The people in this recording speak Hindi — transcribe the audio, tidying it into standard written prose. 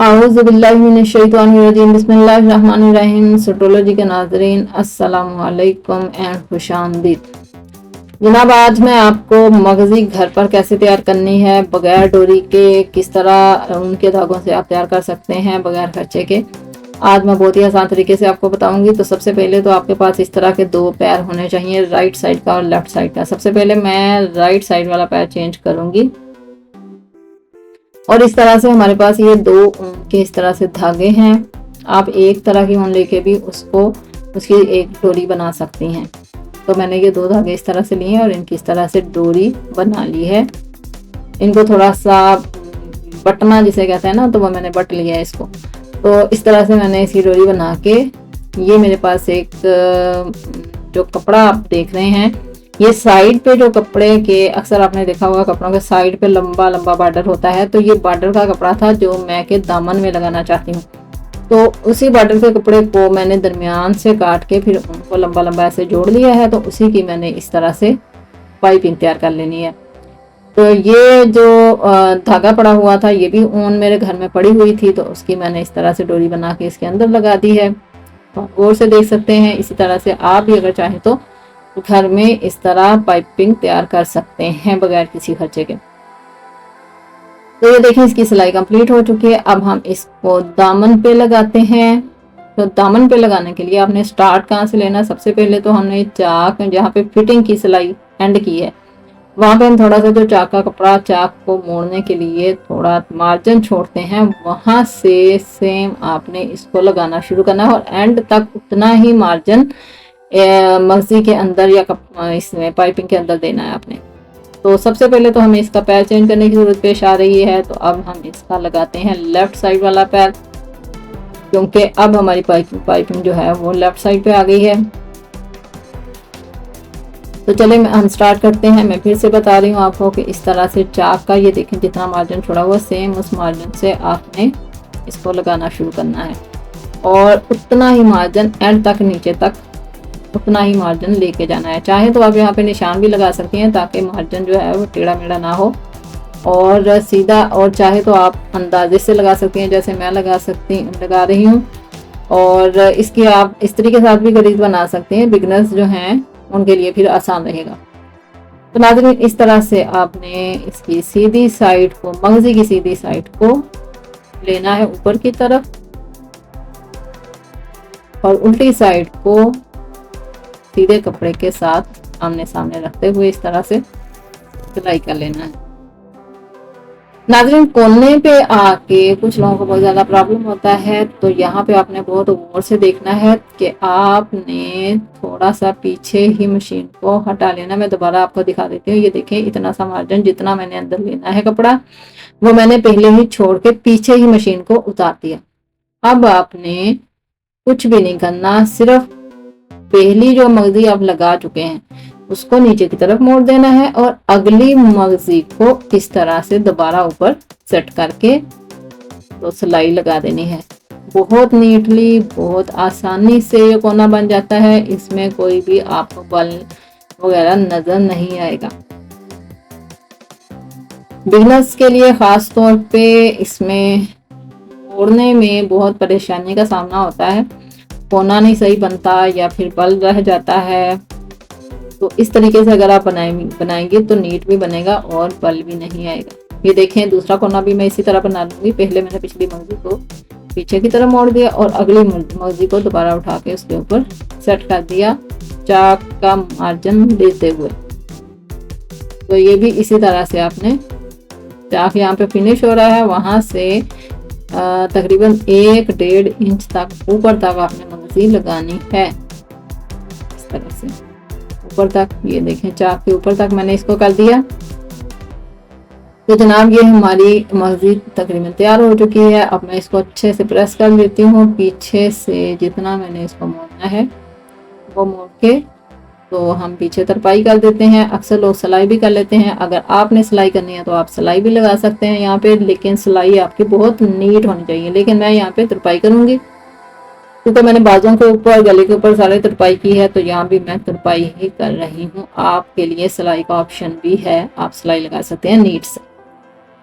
औज़ु बिल्लाहि मिनश्शैतानिर्रजीम बिस्मिल्लाहिर्रहमानिर्रहीम। एस्ट्रोलॉजी के नाज़रीन अस्सलामु अलैकुम एंड खुशामदीद। जनाब, आज मैं आपको मगज़ी घर पर कैसे तैयार करनी है बगैर डोरी के, किस तरह उनके धागों से आप तैयार कर सकते हैं बगैर खर्चे के, आज मैं बहुत ही आसान तरीके से आपको बताऊंगी। तो सबसे पहले तो आपके पास इस तरह के दो पैर होने चाहिए, राइट साइड का और लेफ्ट साइड का। सबसे पहले मैं राइट साइड वाला पैर चेंज करूंगी और इस तरह से हमारे पास ये दो ऊन के इस तरह से धागे हैं। आप एक तरह की ऊन लेके भी उसकी एक डोरी बना सकती हैं। तो मैंने ये दो धागे इस तरह से लिए हैं और इनकी इस तरह से डोरी बना ली है। इनको थोड़ा सा बटना जिसे कहते हैं ना, तो वो मैंने बट लिया है इसको। तो इस तरह से मैंने इसकी डोरी बना के, ये मेरे पास एक जो कपड़ा आप देख रहे हैं, ये साइड पे जो कपड़े के, अक्सर आपने देखा होगा कपड़ों के साइड पे लंबा लंबा बॉर्डर होता है, तो ये बॉर्डर का कपड़ा था जो मैं के दामन में लगाना चाहती हूँ। तो उसी बॉर्डर के कपड़े को मैंने दरमियान से काट के फिर उनको लंबा लंबा ऐसे जोड़ लिया है। तो उसी की मैंने इस तरह से पाइपिंग तैयार कर लेनी है। तो ये जो धागा पड़ा हुआ था, ये भी ऊन मेरे घर में पड़ी हुई थी, तो उसकी मैंने इस तरह से डोरी बना के इसके अंदर लगा दी है। तो गौर से देख सकते हैं। इसी तरह से आप भी अगर चाहें तो घर में इस तरह पाइपिंग तैयार कर सकते हैं बगैर किसी खर्चे के। तो ये देखें, इसकी सिलाई कंप्लीट हो चुकी है। अब हम इसको दामन पे लगाते हैं। तो दामन पे लगाने के लिए आपने स्टार्ट कहाँ से लेना, सबसे पहले तो हमने चाक जहाँ पे फिटिंग की सिलाई एंड की है, वहां पे हम थोड़ा सा जो चाक का कपड़ा, चाक को मोड़ने के लिए थोड़ा मार्जिन छोड़ते हैं, वहां से सेम आपने इसको लगाना शुरू करना है और एंड तक उतना ही मार्जिन मगज़ी के अंदर या इसमें पाइपिंग के अंदर देना है आपने। तो सबसे पहले तो हमें इसका पैर चेंज करने की जरूरत पेश आ रही है। तो अब हम इसका लगाते हैं लेफ्ट साइड वाला पैर, क्योंकि अब हमारी पाइपिंग जो है वो लेफ्ट साइड पे आ गई है। तो चले हम स्टार्ट करते हैं। मैं फिर से बता रही हूँ आपको कि इस तरह से चाक का, ये देखें जितना मार्जिन छोड़ा हुआ, सेम उस मार्जिन से आपने इसको लगाना शुरू करना है और उतना ही मार्जिन एंड तक, नीचे तक उतना ही मार्जिन लेके जाना है। चाहे तो आप यहाँ पे निशान भी लगा सकती हैं ताकि मार्जिन जो है वो टेढ़ा मेढ़ा ना हो और सीधा, और चाहे तो आप अंदाजे से लगा सकती हैं जैसे मैं लगा रही हूँ। और इसकी आप इस्त्री के साथ भी गरीज बना सकते हैं, बिगनर्स जो हैं उनके लिए फिर आसान रहेगा। तो नाज़रीन, इस तरह से आपने इसकी सीधी साइड को, मगज़ी की सीधी साइड को लेना है ऊपर की तरफ और उल्टी साइड को सीधे कपड़े के साथ आमने सामने रखते हुए इस तरह से सिलाई कर लेना है। नाज़रीन, कोने पे आके कुछ लोगों को बहुत ज़्यादा प्रॉब्लम होता है, तो यहाँ पे आपने बहुत गौर से देखना है कि आपने थोड़ा सा पीछे ही मशीन को हटा लेना। मैं दोबारा आपको दिखा देती हूँ। ये देखें, इतना सा मार्जिन जितना मैंने अंदर लेना है कपड़ा, वो मैंने पहले ही छोड़ के पीछे ही मशीन को उतार दिया। अब आपने कुछ भी नहीं करना, सिर्फ पहली जो मगज़ी आप लगा चुके हैं उसको नीचे की तरफ मोड़ देना है और अगली मगज़ी को इस तरह से दोबारा ऊपर सेट करके तो सिलाई लगा देनी है। बहुत नीटली, बहुत आसानी से ये कोना बन जाता है। इसमें कोई भी आपको बल वगैरह नजर नहीं आएगा। बिगनर्स के लिए खास तौर पे इसमें मोड़ने में बहुत परेशानी का सामना होता है, कोना नहीं सही बनता या फिर बल रह जाता है। तो इस तरीके से अगर आप बनाएंगे तो नीट भी बनेगा और बल भी नहीं आएगा। ये देखें, दूसरा कोना भी मैं इसी तरह बना लूंगी। पहले मैंने पिछली मगज़ी को पीछे की तरफ मोड़ दिया और अगली मगज़ी को दोबारा उठा के उसके ऊपर सेट कर दिया, चाक का मार्जिन देते हुए। तो ये भी इसी तरह से आपने, चाक यहाँ पे फिनिश हो रहा है, वहां से तकरीबन 1-1.5 इंच तक ऊपर तक आपने मगज़ी लगानी है। इस तरह से ऊपर तक, ये देखें चाक के ऊपर तक मैंने इसको कर दिया। तो जनाब, ये हमारी मगज़ी तकरीबन तैयार हो चुकी है। अब मैं इसको अच्छे से प्रेस कर लेती हूँ पीछे से, जितना मैंने इसको मोड़ना है वो मोड़ के तो हम पीछे तरपाई कर देते हैं। अक्सर लोग सिलाई भी कर लेते हैं। अगर आपने सिलाई करनी है तो आप सिलाई भी लगा सकते हैं यहाँ पे, लेकिन सिलाई आपकी बहुत नीट होनी चाहिए। लेकिन मैं यहाँ पे तरपाई करूँगी क्योंकि मैंने बाजों के ऊपर, गले के ऊपर सारे तरपाई की है, तो यहाँ भी मैं तरपाई ही कर रही हूँ। आपके लिए सिलाई का ऑप्शन भी है, आप सिलाई लगा सकते हैं नीट से।